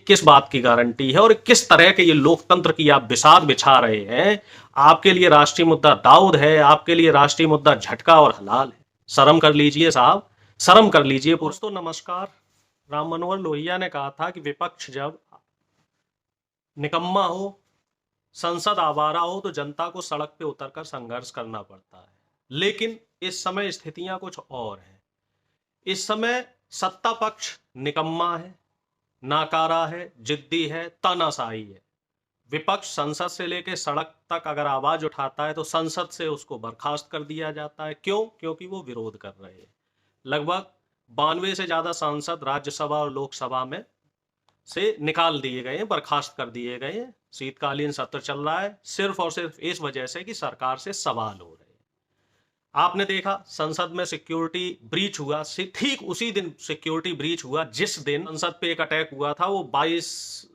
किस बात की गारंटी है और किस तरह के ये लोकतंत्र की आप बिसात बिछा रहे हैं। आपके लिए राष्ट्रीय मुद्दा दाऊद है, आपके लिए राष्ट्रीय मुद्दा झटका और हलाल है। शर्म कर लीजिए साहब, शर्म कर लीजिए। दोस्तों नमस्कार। राम मनोहर लोहिया ने कहा था कि विपक्ष जब निकम्मा हो, संसद आवारा हो, तो जनता को सड़क पे उतरकर संघर्ष करना पड़ता है। लेकिन इस समय स्थितियां कुछ और हैं। इस समय सत्ता पक्ष निकम्मा है, नाकारा है, जिद्दी है, तानाशाही है। विपक्ष संसद से लेकर सड़क तक अगर आवाज उठाता है तो संसद से उसको बर्खास्त कर दिया जाता है। क्यों? क्योंकि वो विरोध कर रहे हैं। लगभग 92 से ज्यादा सांसद राज्यसभा और लोकसभा में से निकाल दिए गए हैं, बर्खास्त कर दिए गए हैं। शीतकालीन सत्र चल रहा है सिर्फ और सिर्फ इस वजह से कि सरकार से सवाल हो रहे हैं। आपने देखा संसद में सिक्योरिटी ब्रीच हुआ, ठीक उसी दिन सिक्योरिटी ब्रीच हुआ जिस दिन संसद पे एक अटैक हुआ था। वो 22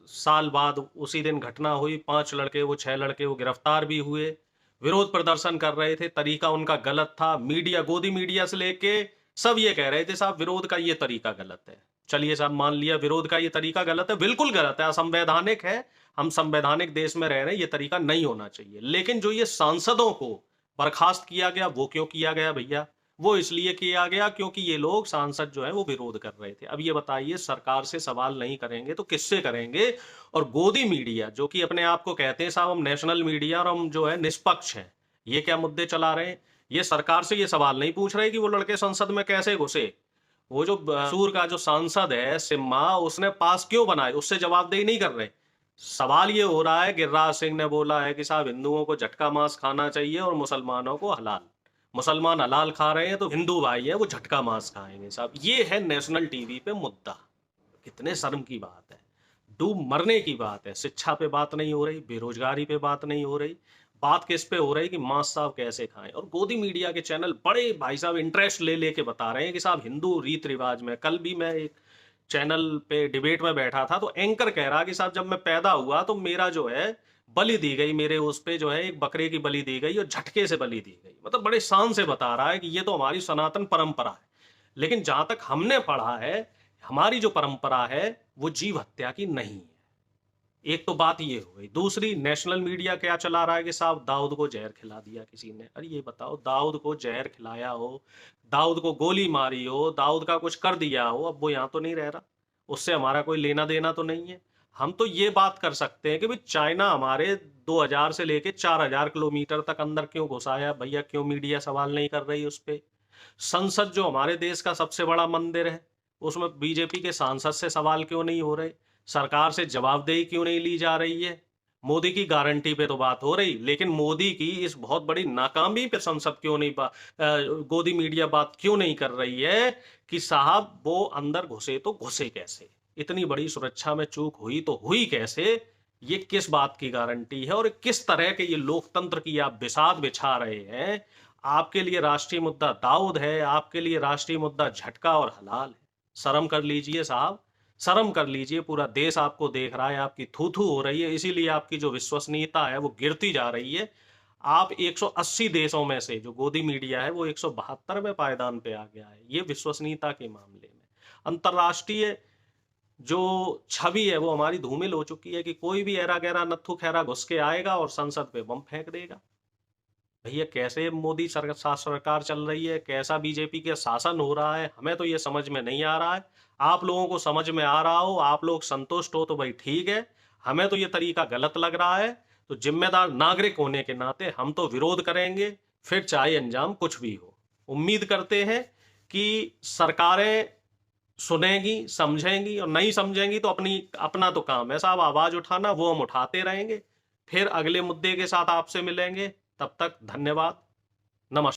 साल बाद उसी दिन घटना हुई। 5 लड़के, वो 6 लड़के वो गिरफ्तार भी हुए। विरोध प्रदर्शन कर रहे थे, तरीका उनका गलत था। मीडिया, गोदी मीडिया से लेके सब ये कह रहे थे साहब विरोध का ये तरीका गलत है। चलिए साहब मान लिया विरोध का ये तरीका गलत है, बिल्कुल गलत है, असंवैधानिक है। हम संवैधानिक देश में रह रहे हैं, ये तरीका नहीं होना चाहिए। लेकिन जो ये सांसदों को बर्खास्त किया गया, वो क्यों किया गया भैया? वो इसलिए किया गया क्योंकि ये लोग सांसद जो है वो विरोध कर रहे थे। अब ये बताइए, सरकार से सवाल नहीं करेंगे तो किससे करेंगे? और गोदी मीडिया जो कि अपने आप को कहते हैं साहब हम नेशनल मीडिया और हम जो है निष्पक्ष हैं, ये क्या मुद्दे चला रहे हैं? ये सरकार से ये सवाल नहीं पूछ रहे कि वो लड़के संसद में कैसे घुसे। वो जो सूर का जो सांसद है सिम्मा, उसने पास क्यों बनाए, उससे जवाबदेही नहीं कर रहे। सवाल ये हो रहा है, गिरिराज सिंह ने बोला है कि साहब हिंदुओं को झटका मांस खाना चाहिए और मुसलमानों को हलाल। मुसलमान हलाल खा रहे हैं तो हिंदू भाई है वो झटका मांस खाएंगे। साहब ये है नेशनल टीवी पे मुद्दा। कितने शर्म की बात है, डूब मरने की बात है। शिक्षा पे बात नहीं हो रही, बेरोजगारी पे बात नहीं हो रही, बात किस पे हो रही कि मांस साहब कैसे खाएं। और गोदी मीडिया के चैनल बड़े भाई साहब इंटरेस्ट ले लेके बता रहे हैं कि साहब हिंदू रीत रिवाज में। कल भी मैं एक चैनल पे डिबेट में बैठा था तो एंकर कह रहा कि साहब जब मैं पैदा हुआ तो मेरा जो है बलि दी गई, मेरे उस पे जो है एक बकरे की बलि दी गई और झटके से बलि दी गई। मतलब बड़े शान से बता रहा है कि ये तो हमारी सनातन परंपरा है। लेकिन जहां तक हमने पढ़ा है, हमारी जो परंपरा है वो जीव हत्या की नहीं है। एक तो बात ये हो गई। दूसरी, नेशनल मीडिया क्या चला रहा है कि साहब दाऊद को जहर खिला दिया किसी ने। अरे ये बताओ, दाऊद को जहर खिलाया हो, दाऊद को गोली मारी हो, दाऊद का कुछ कर दिया हो, अब वो यहाँ तो नहीं रह रहा, उससे हमारा कोई लेना देना तो नहीं है। हम तो ये बात कर सकते हैं कि भाई चाइना हमारे 2000 से लेके 4000 किलोमीटर तक अंदर क्यों घुसा है भैया? क्यों मीडिया सवाल नहीं कर रही उस पर? संसद जो हमारे देश का सबसे बड़ा मंदिर है, उसमें बीजेपी के सांसद से सवाल क्यों नहीं हो रहे? सरकार से जवाबदेही क्यों नहीं ली जा रही है? मोदी की गारंटी पे तो बात हो रही, लेकिन मोदी की इस बहुत बड़ी नाकामी पे संसद क्यों नहीं गोदी मीडिया बात क्यों नहीं कर रही है कि साहब वो अंदर घुसे तो घुसे कैसे? इतनी बड़ी सुरक्षा में चूक हुई तो हुई कैसे? ये किस बात की गारंटी है और किस तरह के ये लोकतंत्र की आप बिसात बिछा रहे हैं? आपके लिए राष्ट्रीय मुद्दा दाऊद है, आपके लिए राष्ट्रीय मुद्दा झटका और हलाल है। शर्म कर लीजिए साहब, शर्म कर लीजिए। पूरा देश आपको देख रहा है, आपकी थू थू हो रही है, इसीलिए आपकी जो विश्वसनीयता है वो गिरती जा रही है। आप 180 देशों में से जो गोदी मीडिया है वो 172वें पायदान पे आ गया है, ये विश्वसनीयता के मामले में। अंतरराष्ट्रीय जो छवि है वो हमारी धूमिल हो चुकी है कि कोई भी ऐरा गैरा नत्थु खैरा घुस के आएगा और संसद पे बम फेंक देगा। भैया कैसे मोदी सरकार चल रही है, कैसा बीजेपी का शासन हो रहा है, हमें तो ये समझ में नहीं आ रहा है। आप लोगों को समझ में आ रहा हो, आप लोग संतुष्ट हो तो भाई ठीक है। हमें तो ये तरीका गलत लग रहा है। तो जिम्मेदार नागरिक होने के नाते हम तो विरोध करेंगे, फिर चाहे अंजाम कुछ भी हो। उम्मीद करते हैं कि सरकारें सुनेंगी, समझेंगी, और नहीं समझेंगी तो अपना तो काम है साहब आवाज उठाना, वो हम उठाते रहेंगे। फिर अगले मुद्दे के साथ आपसे मिलेंगे। तब तक धन्यवाद, नमस्कार।